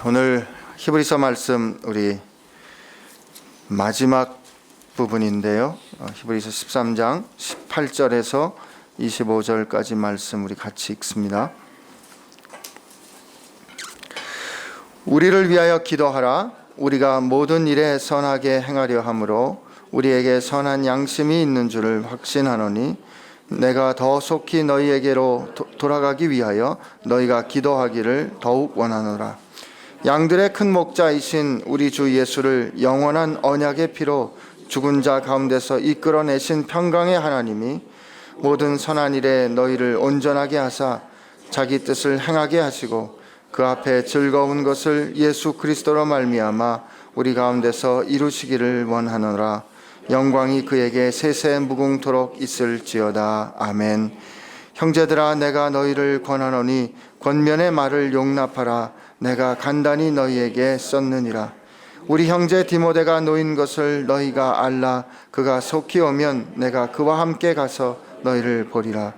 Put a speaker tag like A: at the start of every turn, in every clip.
A: 오늘 히브리서 말씀 우리 마지막 부분인데요. 히브리서 13장 18절에서 25절까지 말씀 우리 같이 읽습니다. 우리를 위하여 기도하라. 우리가 모든 일에 선하게 행하려 함으로 우리에게 선한 양심이 있는 줄을 확신하노니 내가 더 속히 너희에게로 돌아가기 위하여 너희가 기도하기를 더욱 원하노라. 양들의 큰 목자이신 우리 주 예수를 영원한 언약의 피로 죽은 자 가운데서 이끌어내신 평강의 하나님이 모든 선한 일에 너희를 온전하게 하사 자기 뜻을 행하게 하시고 그 앞에 즐거운 것을 예수 그리스도로 말미암아 우리 가운데서 이루시기를 원하노라. 영광이 그에게 세세 무궁토록 있을지어다. 아멘. 형제들아, 내가 너희를 권하노니 권면의 말을 용납하라. 내가 간단히 너희에게 썼느니라. 우리 형제 디모데가 놓인 것을 너희가 알라. 그가 속히 오면 내가 그와 함께 가서 너희를 보리라.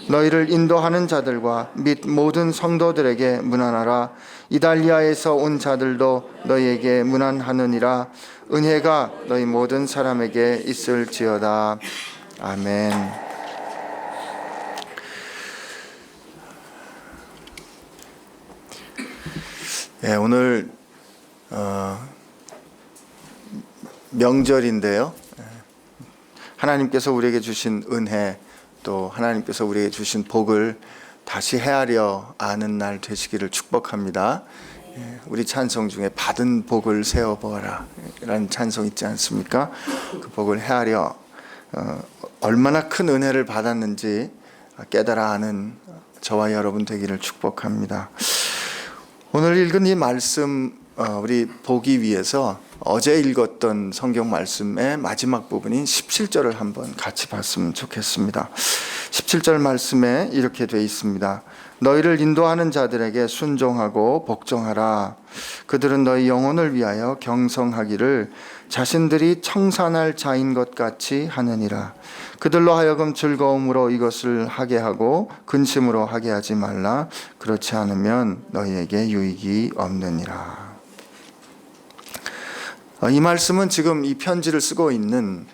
A: 너희를 인도하는 자들과 및 모든 성도들에게 문안하라. 이달리아에서 온 자들도 너희에게 문안하느니라. 은혜가 너희 모든 사람에게 있을지어다. 아멘. 예, 오늘 명절인데요. 하나님께서 우리에게 주신 은혜, 또 하나님께서 우리에게 주신 복을 다시 헤아려 아는 날 되시기를 축복합니다. 우리 찬송 중에 받은 복을 세어보아라 라는 찬송 있지 않습니까? 그 복을 헤아려 얼마나 큰 은혜를 받았는지 깨달아 아는 저와 여러분 되기를 축복합니다. 오늘 읽은 이 말씀 우리 보기 위해서 어제 읽었던 성경 말씀의 마지막 부분인 17절을 한번 같이 봤으면 좋겠습니다. 17절 말씀에 이렇게 되어 있습니다. 너희를 인도하는 자들에게 순종하고 복종하라. 그들은 너희 영혼을 위하여 경성하기를 자신들이 청산할 자인 것 같이 하느니라. 그들로 하여금 즐거움으로 이것을 하게 하고 근심으로 하게 하지 말라. 그렇지 않으면 너희에게 유익이 없느니라. 이 말씀은 지금 이 편지를 쓰고 있는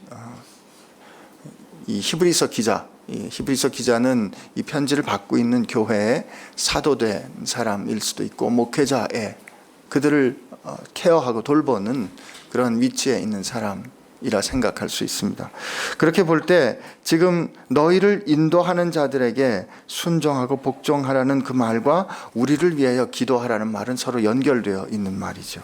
A: 이 히브리서 기자, 이 히브리서 기자는 이 편지를 받고 있는 교회의 사도된 사람일 수도 있고 목회자의 그들을 케어하고 돌보는 그런 위치에 있는 사람이라 생각할 수 있습니다. 그렇게 볼 때 지금 너희를 인도하는 자들에게 순종하고 복종하라는 그 말과 우리를 위하여 기도하라는 말은 서로 연결되어 있는 말이죠.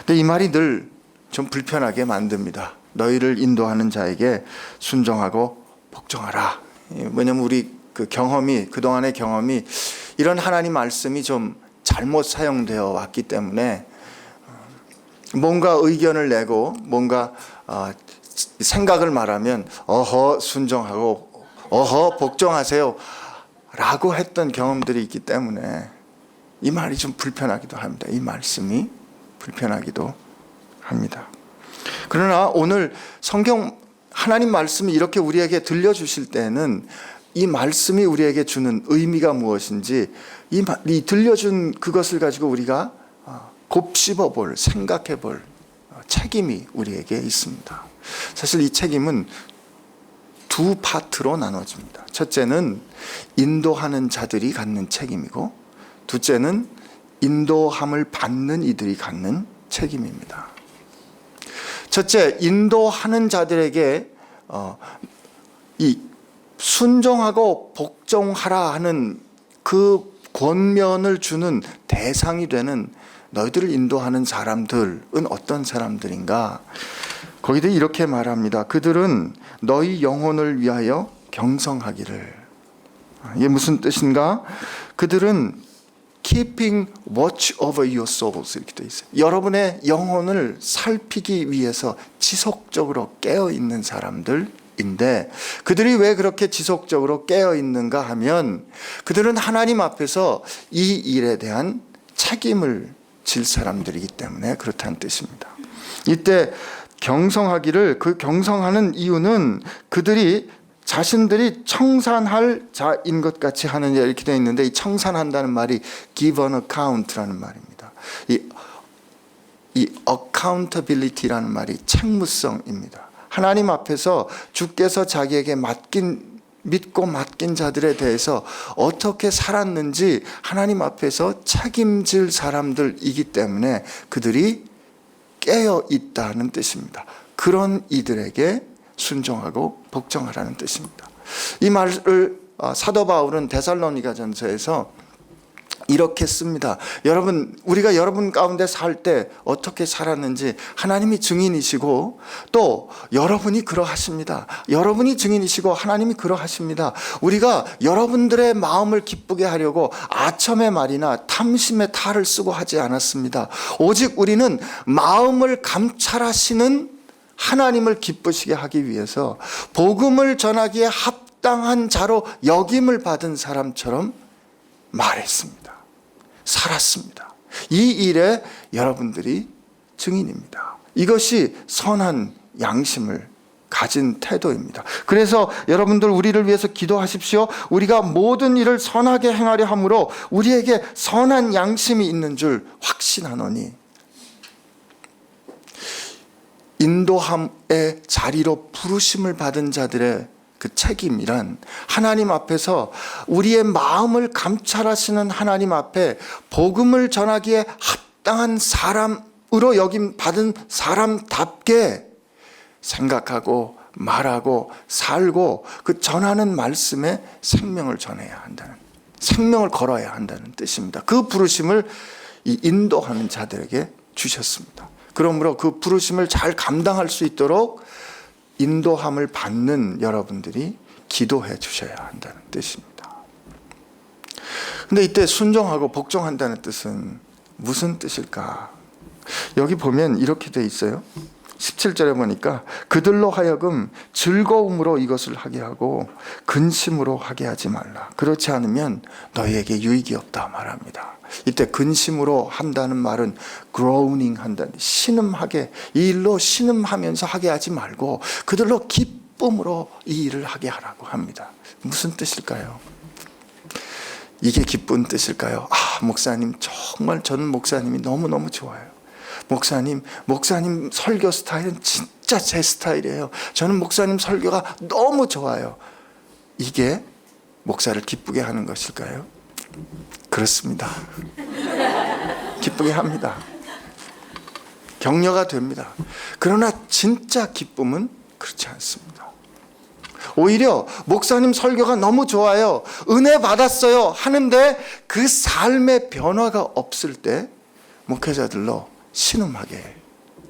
A: 근데 이 말이 늘 좀 불편하게 만듭니다. 너희를 인도하는 자에게 순종하고 복종하라. 왜냐하면 우리 그동안의 경험이 이런 하나님 말씀이 좀 잘못 사용되어 왔기 때문에 뭔가 의견을 내고 뭔가 생각을 말하면 어허 순종하고 어허 복종하세요 라고 했던 경험들이 있기 때문에 이 말이 좀 불편하기도 합니다. 이 말씀이 불편하기도 합니다. 그러나 오늘 성경 하나님 말씀이 이렇게 우리에게 들려주실 때는 이 말씀이 우리에게 주는 의미가 무엇인지 이 들려준 그것을 가지고 우리가 곱씹어 볼, 생각해 볼 책임이 우리에게 있습니다. 사실 이 책임은 두 파트로 나눠집니다. 첫째는 인도하는 자들이 갖는 책임이고 둘째는 인도함을 받는 이들이 갖는 책임입니다. 첫째, 인도하는 자들에게 이 순종하고 복종하라 하는 그 권면을 주는 대상이 되는 너희들을 인도하는 사람들은 어떤 사람들인가? 거기도 이렇게 말합니다. 그들은 너희 영혼을 위하여 경성하기를. 이게 무슨 뜻인가? 그들은 keeping watch over your souls 이렇게 되어 있어요. 여러분의 영혼을 살피기 위해서 지속적으로 깨어 있는 사람들인데 그들이 왜 그렇게 지속적으로 깨어 있는가 하면 그들은 하나님 앞에서 이 일에 대한 책임을 질 사람들이기 때문에 그렇다는 뜻입니다. 이때 경성하기를 그 경성하는 이유는 그들이 자신들이 청산할 자인 것 같이 하느냐 이렇게 되어 있는데 이 청산한다는 말이 give an account라는 말입니다. 이 이 accountability라는 말이 책무성입니다. 하나님 앞에서 주께서 자기에게 믿고 맡긴 자들에 대해서 어떻게 살았는지 하나님 앞에서 책임질 사람들이기 때문에 그들이 깨어 있다는 뜻입니다. 그런 이들에게 순종하고 복종하라는 뜻입니다. 이 말을 사도 바울은 데살로니가전서에서 이렇게 씁니다. 여러분, 우리가 여러분 가운데 살 때 어떻게 살았는지 하나님이 증인이시고 또 여러분이 그러하십니다. 여러분이 증인이시고 하나님이 그러하십니다. 우리가 여러분들의 마음을 기쁘게 하려고 아첨의 말이나 탐심의 탈을 쓰고 하지 않았습니다. 오직 우리는 마음을 감찰하시는 하나님을 기쁘시게 하기 위해서 복음을 전하기에 합당한 자로 여김을 받은 사람처럼 말했습니다. 살았습니다. 이 일에 여러분들이 증인입니다. 이것이 선한 양심을 가진 태도입니다. 그래서 여러분들 우리를 위해서 기도하십시오. 우리가 모든 일을 선하게 행하려 함으로 우리에게 선한 양심이 있는 줄 확신하노니 인도함의 자리로 부르심을 받은 자들의 그 책임이란 하나님 앞에서 우리의 마음을 감찰하시는 하나님 앞에 복음을 전하기에 합당한 사람으로 여김 받은 사람답게 생각하고 말하고 살고 그 전하는 말씀에 생명을 전해야 한다는, 생명을 걸어야 한다는 뜻입니다. 그 부르심을 이 인도하는 자들에게 주셨습니다. 그러므로 그 부르심을 잘 감당할 수 있도록 인도함을 받는 여러분들이 기도해 주셔야 한다는 뜻입니다. 근데 이때 순종하고 복종한다는 뜻은 무슨 뜻일까? 여기 보면 이렇게 돼 있어요. 17절에 보니까 그들로 하여금 즐거움으로 이것을 하게 하고 근심으로 하게 하지 말라. 그렇지 않으면 너희에게 유익이 없다 말합니다. 이때 근심으로 한다는 말은 groaning 한다는, 신음하게, 이 일로 신음하면서 하게 하지 말고 그들로 기쁨으로 이 일을 하게 하라고 합니다. 무슨 뜻일까요? 이게 기쁜 뜻일까요? 목사님, 정말 저는 목사님이 너무너무 좋아요. 목사님 설교 스타일은 진짜 제 스타일이에요. 저는 목사님 설교가 너무 좋아요. 이게 목사를 기쁘게 하는 것일까요? 그렇습니다. 기쁘게 합니다. 격려가 됩니다. 그러나 진짜 기쁨은 그렇지 않습니다. 오히려 목사님 설교가 너무 좋아요, 은혜 받았어요 하는데 그 삶의 변화가 없을 때 목회자들로 신음하게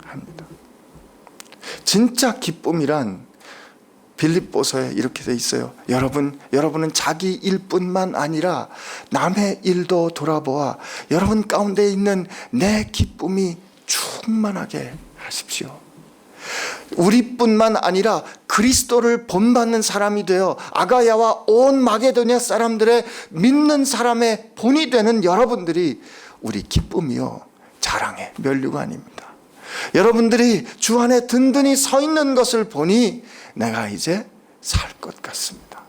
A: 합니다. 진짜 기쁨이란 빌립보서에 이렇게 돼 있어요. 여러분은 자기 일뿐만 아니라 남의 일도 돌아보아 여러분 가운데 있는 내 기쁨이 충만하게 하십시오. 우리뿐만 아니라 그리스도를 본받는 사람이 되어 아가야와 온 마게도냐 사람들의 믿는 사람의 본이 되는 여러분들이 우리 기쁨이요 자랑의 면류관입니다. 여러분들이 주 안에 든든히 서 있는 것을 보니 내가 이제 살 것 같습니다.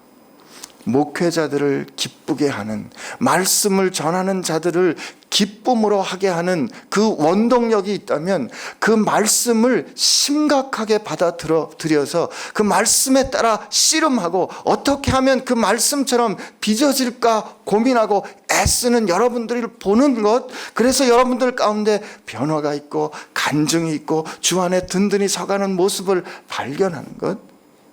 A: 목회자들을 기쁘게 하는, 말씀을 전하는 자들을 기쁨으로 하게 하는 그 원동력이 있다면 그 말씀을 심각하게 받아들여서 그 말씀에 따라 씨름하고 어떻게 하면 그 말씀처럼 빚어질까 고민하고 애쓰는 여러분들을 보는 것, 그래서 여러분들 가운데 변화가 있고 간증이 있고 주 안에 든든히 서가는 모습을 발견하는 것,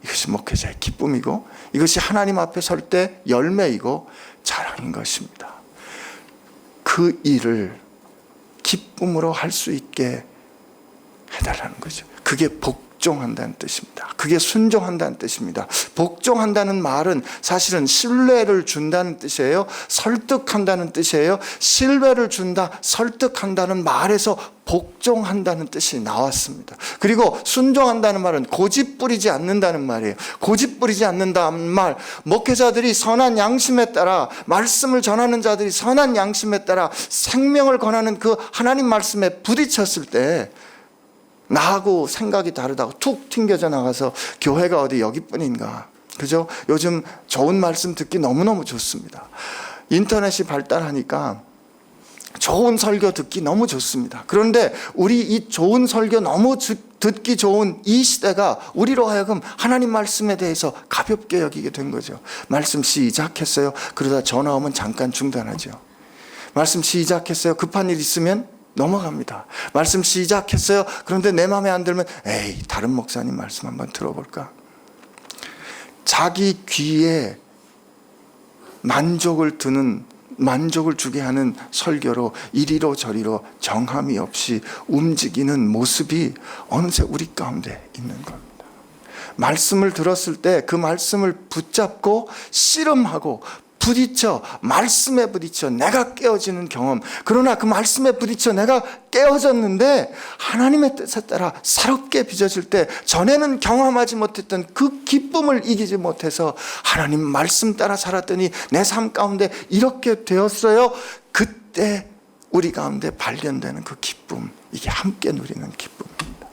A: 이것이 목회자의 기쁨이고 이것이 하나님 앞에 설 때 열매이고 자랑인 것입니다. 그 일을 기쁨으로 할 수 있게 해달라는 거죠. 그게 복종한다는 뜻입니다. 그게 순종한다는 뜻입니다. 복종한다는 말은 사실은 신뢰를 준다는 뜻이에요. 설득한다는 뜻이에요. 신뢰를 준다, 설득한다는 말에서 복종한다는 뜻이 나왔습니다. 그리고 순종한다는 말은 고집 부리지 않는다는 말이에요. 고집 부리지 않는다는 말, 목회자들이 선한 양심에 따라, 말씀을 전하는 자들이 선한 양심에 따라 생명을 권하는 그 하나님 말씀에 부딪혔을 때 나하고 생각이 다르다고 툭 튕겨져 나가서 교회가 어디 여기뿐인가, 그죠? 요즘 좋은 말씀 듣기 너무너무 좋습니다. 인터넷이 발달하니까 좋은 설교 듣기 너무 좋습니다. 그런데 우리 이 좋은 설교 너무 듣기 좋은 이 시대가 우리로 하여금 하나님 말씀에 대해서 가볍게 여기게 된 거죠. 말씀 시작했어요. 그러다 전화 오면 잠깐 중단하죠. 말씀 시작했어요. 급한 일 있으면 넘어갑니다. 말씀 시작했어요. 그런데 내 마음에 안 들면 에이, 다른 목사님 말씀 한번 들어볼까? 자기 귀에 만족을 주게 하는 설교로 이리로 저리로 정함이 없이 움직이는 모습이 어느새 우리 가운데 있는 겁니다. 말씀을 들었을 때 그 말씀을 붙잡고 씨름하고 말씀에 부딪혀 내가 깨어지는 경험. 그러나 그 말씀에 부딪혀 내가 깨어졌는데 하나님의 뜻에 따라 새롭게 빚어질 때 전에는 경험하지 못했던 그 기쁨을 이기지 못해서 하나님 말씀 따라 살았더니 내 삶 가운데 이렇게 되었어요. 그때 우리 가운데 발견되는 그 기쁨, 이게 함께 누리는 기쁨입니다.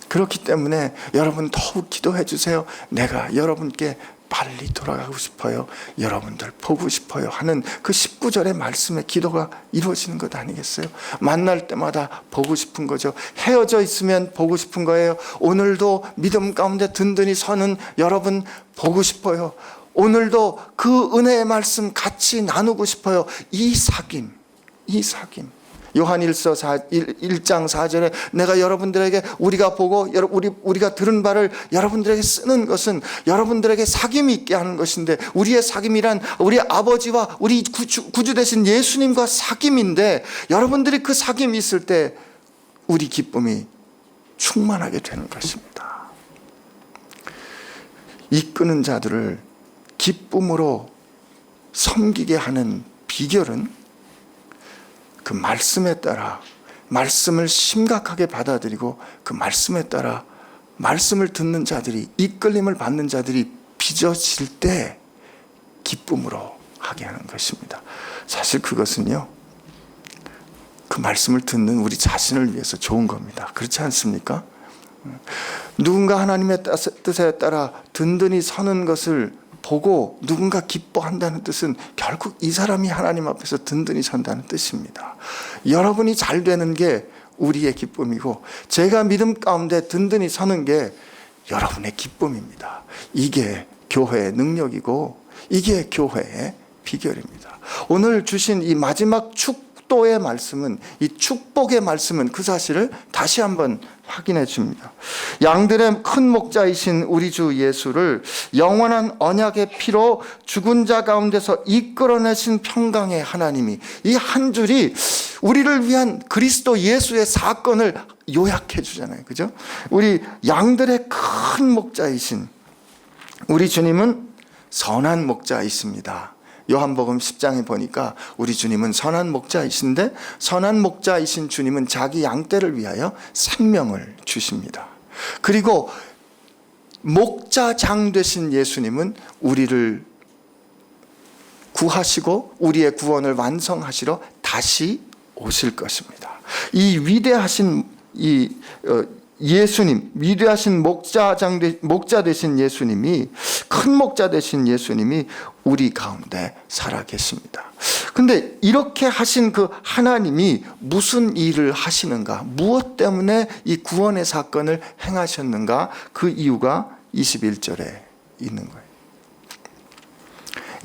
A: 그렇기 때문에 여러분 더욱 기도해 주세요. 내가 여러분께 빨리 돌아가고 싶어요. 여러분들 보고 싶어요 하는 그 19절의 말씀에 기도가 이루어지는 것 아니겠어요? 만날 때마다 보고 싶은 거죠. 헤어져 있으면 보고 싶은 거예요. 오늘도 믿음 가운데 든든히 서는 여러분 보고 싶어요. 오늘도 그 은혜의 말씀 같이 나누고 싶어요. 이 사귐. 요한일서 1장 4절에 내가 여러분들에게 우리가 보고 우리가 들은 바를 여러분들에게 쓰는 것은 여러분들에게 사귐이 있게 하는 것인데, 우리의 사귐이란 우리 아버지와 우리 구주 되신 예수님과 사귐인데, 여러분들이 그 사귐이 있을 때 우리 기쁨이 충만하게 되는 것입니다. 이끄는 자들을 기쁨으로 섬기게 하는 비결은 그 말씀에 따라, 말씀을 심각하게 받아들이고 그 말씀에 따라 말씀을 듣는 자들이, 이끌림을 받는 자들이 빚어질 때 기쁨으로 하게 하는 것입니다. 사실 그것은요, 그 말씀을 듣는 우리 자신을 위해서 좋은 겁니다. 그렇지 않습니까? 누군가 하나님의 뜻에 따라 든든히 서는 것을 보고 누군가 기뻐한다는 뜻은 결국 이 사람이 하나님 앞에서 든든히 선다는 뜻입니다. 여러분이 잘 되는 게 우리의 기쁨이고, 제가 믿음 가운데 든든히 서는 게 여러분의 기쁨입니다. 이게 교회의 능력이고 이게 교회의 비결입니다. 오늘 주신 이 마지막 축도의 말씀은, 이 축복의 말씀은 그 사실을 다시 한번 확인해 줍니다. 양들의 큰 목자이신 우리 주 예수를 영원한 언약의 피로 죽은 자 가운데서 이끌어내신 평강의 하나님이, 이 한 줄이 우리를 위한 그리스도 예수의 사건을 요약해 주잖아요. 그죠? 우리 양들의 큰 목자이신 우리 주님은 선한 목자이십니다. 요한복음 10장에 보니까 우리 주님은 선한 목자이신데, 선한 목자이신 주님은 자기 양떼를 위하여 생명을 주십니다. 그리고 목자장 되신 예수님은 우리를 구하시고 우리의 구원을 완성하시러 다시 오실 것입니다. 이 위대하신 예수님, 위대하신 목자 되신 예수님이, 큰 목자 되신 예수님이 우리 가운데 살아 계십니다. 근데 이렇게 하신 그 하나님이 무슨 일을 하시는가, 무엇 때문에 이 구원의 사건을 행하셨는가, 그 이유가 21절에 있는 거예요.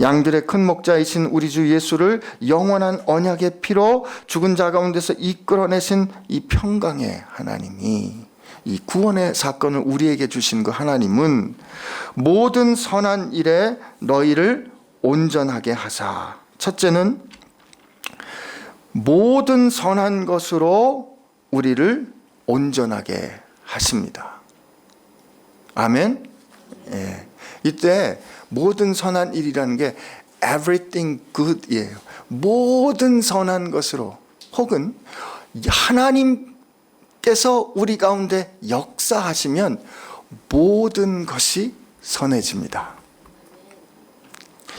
A: 양들의 큰 목자이신 우리 주 예수를 영원한 언약의 피로 죽은 자 가운데서 이끌어내신 이 평강의 하나님이, 이 구원의 사건을 우리에게 주신 그 하나님은 모든 선한 일에 너희를 온전하게 하사. 첫째는 모든 선한 것으로 우리를 온전하게 하십니다. 아멘. 예. 이때 모든 선한 일이라는 게 everything good이에요. 모든 선한 것으로, 혹은 하나님께서 우리 가운데 역사하시면 모든 것이 선해집니다.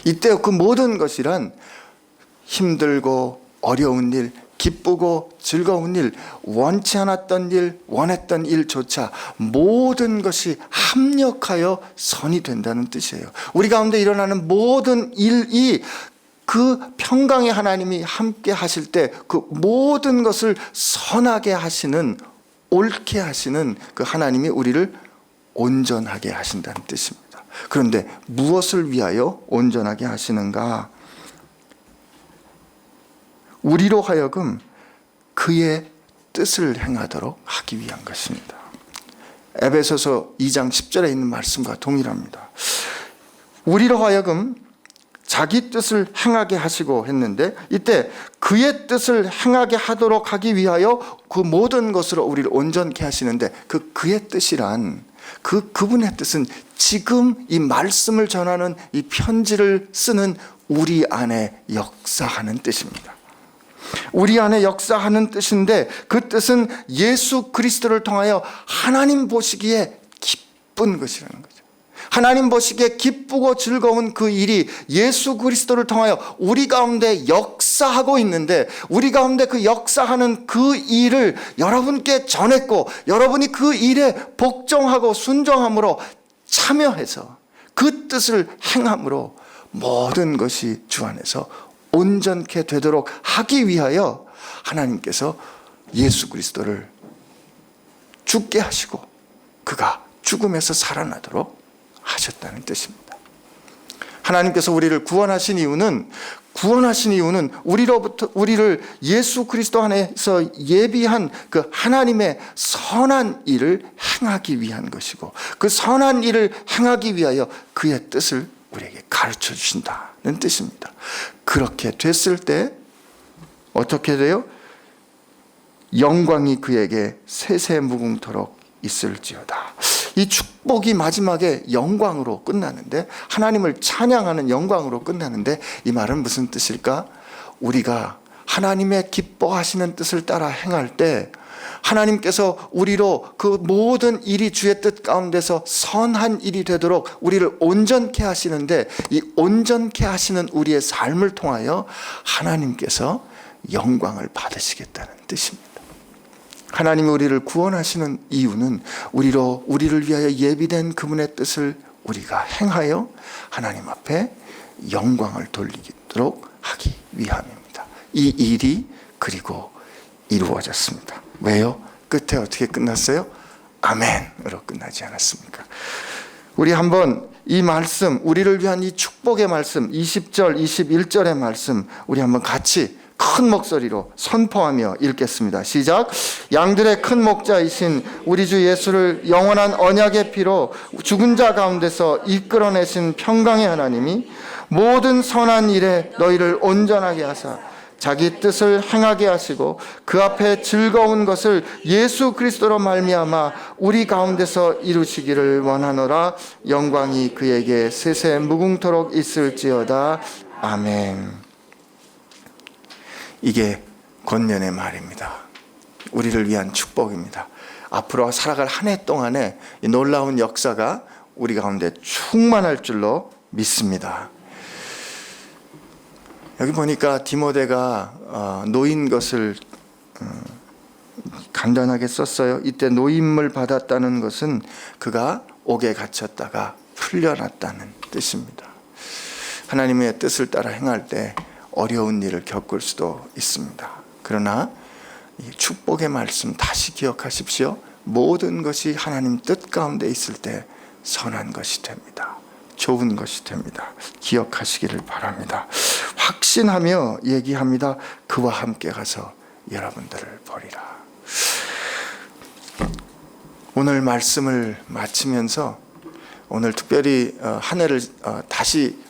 A: 이때 그 모든 것이란 힘들고 어려운 일, 기쁘고 즐거운 일, 원치 않았던 일, 원했던 일조차 모든 것이 합력하여 선이 된다는 뜻이에요. 우리 가운데 일어나는 모든 일이 그 평강의 하나님이 함께 하실 때 그 모든 것을 선하게 하시는, 옳게 하시는 그 하나님이 우리를 온전하게 하신다는 뜻입니다. 그런데 무엇을 위하여 온전하게 하시는가? 우리로 하여금 그의 뜻을 행하도록 하기 위한 것입니다. 에베소서 2장 10절에 있는 말씀과 동일합니다. 우리로 하여금 자기 뜻을 행하게 하시고 했는데, 이때 그의 뜻을 행하게 하도록 하기 위하여 그 모든 것으로 우리를 온전케 하시는데, 그의 뜻이란, 그분의 뜻은 지금 이 말씀을 전하는 이 편지를 쓰는 우리 안에 역사하는 뜻입니다. 우리 안에 역사하는 뜻인데, 그 뜻은 예수 그리스도를 통하여 하나님 보시기에 기쁜 것이라는 거죠. 하나님 보시기에 기쁘고 즐거운 그 일이 예수 그리스도를 통하여 우리 가운데 역사하고 있는데, 우리 가운데 그 역사하는 그 일을 여러분께 전했고, 여러분이 그 일에 복종하고 순종함으로 참여해서 그 뜻을 행함으로 모든 것이 주 안에서 온전케 되도록 하기 위하여 하나님께서 예수 그리스도를 죽게 하시고 그가 죽음에서 살아나도록 하셨다는 뜻입니다. 하나님께서 우리를 구원하신 이유는 우리를 예수 그리스도 안에서 예비한 그 하나님의 선한 일을 행하기 위한 것이고, 그 선한 일을 행하기 위하여 그의 뜻을 우리에게 가르쳐 주신다는 뜻입니다. 그렇게 됐을 때 어떻게 돼요? 영광이 그에게 세세무궁토록 있을지어다. 이 축복이 마지막에 영광으로 끝나는데, 하나님을 찬양하는 영광으로 끝나는데, 이 말은 무슨 뜻일까? 우리가 하나님의 기뻐하시는 뜻을 따라 행할 때 하나님께서 우리로 그 모든 일이 주의 뜻 가운데서 선한 일이 되도록 우리를 온전케 하시는데, 이 온전케 하시는 우리의 삶을 통하여 하나님께서 영광을 받으시겠다는 뜻입니다. 하나님이 우리를 구원하시는 이유는 우리를 위하여 예비된 그분의 뜻을 우리가 행하여 하나님 앞에 영광을 돌리도록 하기 위함입니다. 이 일이 그리고 이루어졌습니다. 왜요? 끝에 어떻게 끝났어요? 아멘으로 끝나지 않았습니까? 우리 한번 이 말씀, 우리를 위한 이 축복의 말씀, 20절, 21절의 말씀, 우리 한번 같이 큰 목소리로 선포하며 읽겠습니다. 시작. 양들의 큰 목자이신 우리 주 예수를 영원한 언약의 피로 죽은 자 가운데서 이끌어내신 평강의 하나님이 모든 선한 일에 너희를 온전하게 하사 자기 뜻을 행하게 하시고 그 앞에 즐거운 것을 예수 그리스도로 말미암아 우리 가운데서 이루시기를 원하노라. 영광이 그에게 세세무궁토록 있을지어다. 아멘. 이게 권면의 말입니다. 우리를 위한 축복입니다. 앞으로 살아갈 한 해 동안에 이 놀라운 역사가 우리 가운데 충만할 줄로 믿습니다. 여기 보니까 디모데가 노인 것을 간단하게 썼어요. 이때 노임을 받았다는 것은 그가 옥에 갇혔다가 풀려났다는 뜻입니다. 하나님의 뜻을 따라 행할 때 어려운 일을 겪을 수도 있습니다. 그러나 이 축복의 말씀 다시 기억하십시오. 모든 것이 하나님 뜻 가운데 있을 때 선한 것이 됩니다. 좋은 것이 됩니다. 기억하시기를 바랍니다. 확신하며 얘기합니다. 그와 함께 가서 여러분들을 버리라. 오늘 말씀을 마치면서 오늘 특별히 한 해를 다시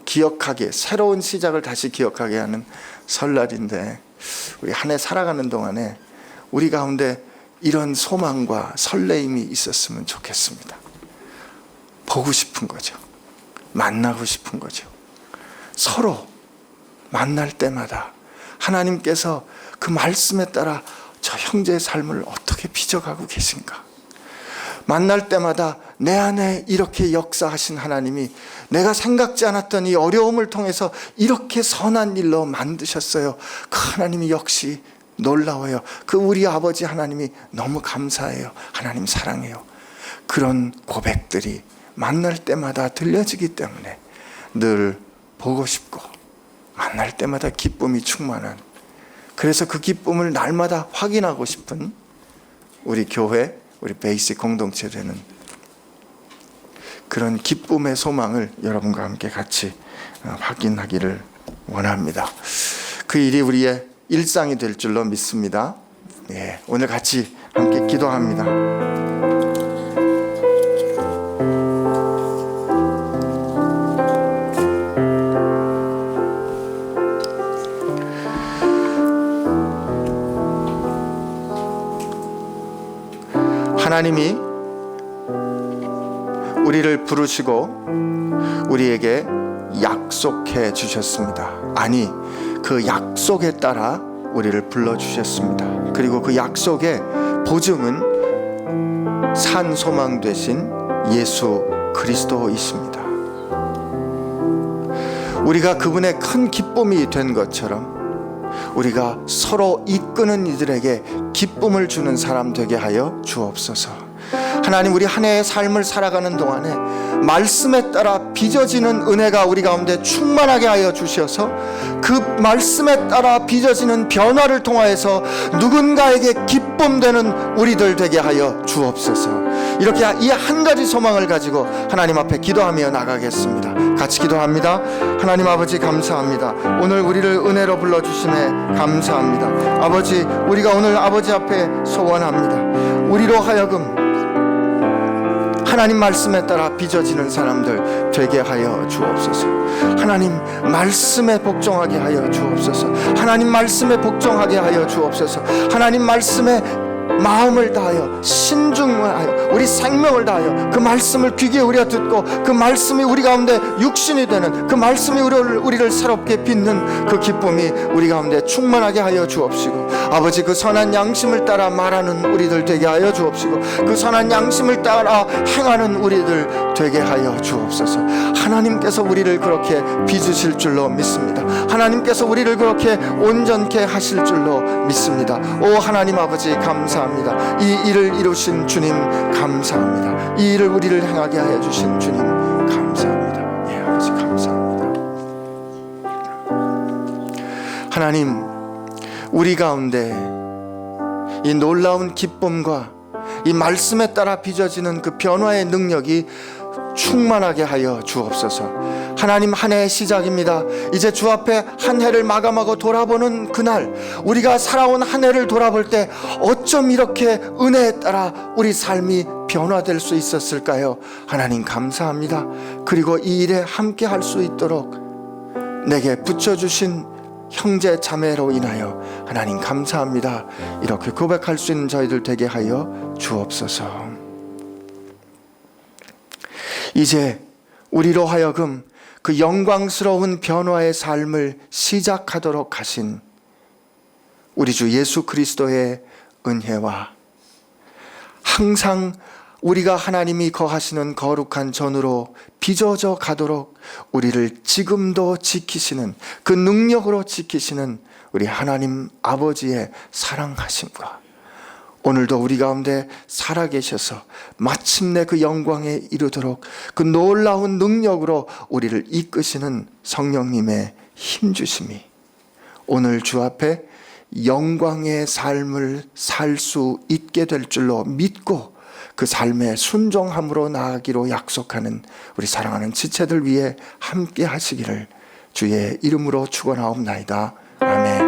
A: 기억하게, 새로운 시작을 다시 기억하게 하는 설날인데, 우리 한 해 살아가는 동안에 우리 가운데 이런 소망과 설레임이 있었으면 좋겠습니다. 보고 싶은 거죠. 만나고 싶은 거죠. 서로 만날 때마다 하나님께서 그 말씀에 따라 저 형제의 삶을 어떻게 빚어가고 계신가? 만날 때마다 내 안에 이렇게 역사하신 하나님이 내가 생각지 않았던 이 어려움을 통해서 이렇게 선한 일로 만드셨어요. 그 하나님이 역시 놀라워요. 그 우리 아버지 하나님이 너무 감사해요. 하나님 사랑해요. 그런 고백들이 만날 때마다 들려지기 때문에 늘 보고 싶고 만날 때마다 기쁨이 충만한, 그래서 그 기쁨을 날마다 확인하고 싶은 우리 교회, 우리 베이직 공동체 되는 그런 기쁨의 소망을 여러분과 함께 같이 확인하기를 원합니다. 그 일이 우리의 일상이 될 줄로 믿습니다. 예, 오늘 같이 함께 기도합니다. 하나님이 우리를 부르시고 우리에게 약속해 주셨습니다. 아니, 그 약속에 따라 우리를 불러주셨습니다. 그리고 그 약속의 보증은 산 소망 되신 예수 그리스도이십니다. 우리가 그분의 큰 기쁨이 된 것처럼 우리가 서로 이끄는 이들에게 기쁨을 주는 사람 되게 하여 주옵소서. 하나님, 우리 한 해의 삶을 살아가는 동안에 말씀에 따라 빚어지는 은혜가 우리 가운데 충만하게 하여 주셔서 그 말씀에 따라 빚어지는 변화를 통하여서 누군가에게 기쁨 되는 우리들 되게 하여 주옵소서. 이렇게 이 한 가지 소망을 가지고 하나님 앞에 기도하며 나가겠습니다. 같이 기도합니다. 하나님 아버지, 감사합니다. 오늘 우리를 은혜로 불러주시네 감사합니다. 아버지, 우리가 오늘 아버지 앞에 소원합니다. 우리로 하여금 하나님 말씀에 따라 빚어지는 사람들 되게 하여 주옵소서. 하나님 말씀에 복종하게 하여 주옵소서. 하나님 말씀에 복종하게 하여 주옵소서. 하나님 말씀에 마음을 다하여 신중하여 우리 생명을 다하여 그 말씀을 귀 기울여 듣고 그 말씀이 우리 가운데 육신이 되는 그 말씀이 우리를 새롭게 빚는 그 기쁨이 우리 가운데 충만하게 하여 주옵시고, 아버지, 그 선한 양심을 따라 말하는 우리들 되게 하여 주옵시고, 그 선한 양심을 따라 행하는 우리들 되게 하여 주옵소서. 하나님께서 우리를 그렇게 빚으실 줄로 믿습니다. 하나님께서 우리를 그렇게 온전케 하실 줄로 믿습니다. 오 하나님 아버지, 감사합니다. 이 일을 이루신 주님 감사합니다. 이 일을 우리를 행하게 하여 주신 주님 감사합니다. 예, 아버지 감사합니다. 하나님, 우리 가운데 이 놀라운 기쁨과 이 말씀에 따라 빚어지는 그 변화의 능력이 충만하게 하여 주옵소서. 하나님, 한 해의 시작입니다. 이제 주 앞에 한 해를 마감하고 돌아보는 그날, 우리가 살아온 한 해를 돌아볼 때 어쩜 이렇게 은혜에 따라 우리 삶이 변화될 수 있었을까요? 하나님 감사합니다. 그리고 이 일에 함께 할 수 있도록 내게 붙여주신 형제 자매로 인하여 하나님 감사합니다. 이렇게 고백할 수 있는 저희들 되게 하여 주옵소서. 이제 우리로 하여금 그 영광스러운 변화의 삶을 시작하도록 하신 우리 주 예수 그리스도의 은혜와 항상 우리가 하나님이 거하시는 거룩한 전으로 빚어져 가도록 우리를 지금도 지키시는 그 능력으로 지키시는 우리 하나님 아버지의 사랑하심과 오늘도 우리 가운데 살아계셔서 마침내 그 영광에 이르도록 그 놀라운 능력으로 우리를 이끄시는 성령님의 힘주심이 오늘 주 앞에 영광의 삶을 살 수 있게 될 줄로 믿고 그 삶의 순종함으로 나아가기로 약속하는 우리 사랑하는 지체들 위해 함께 하시기를 주의 이름으로 축원하옵나이다. 아멘.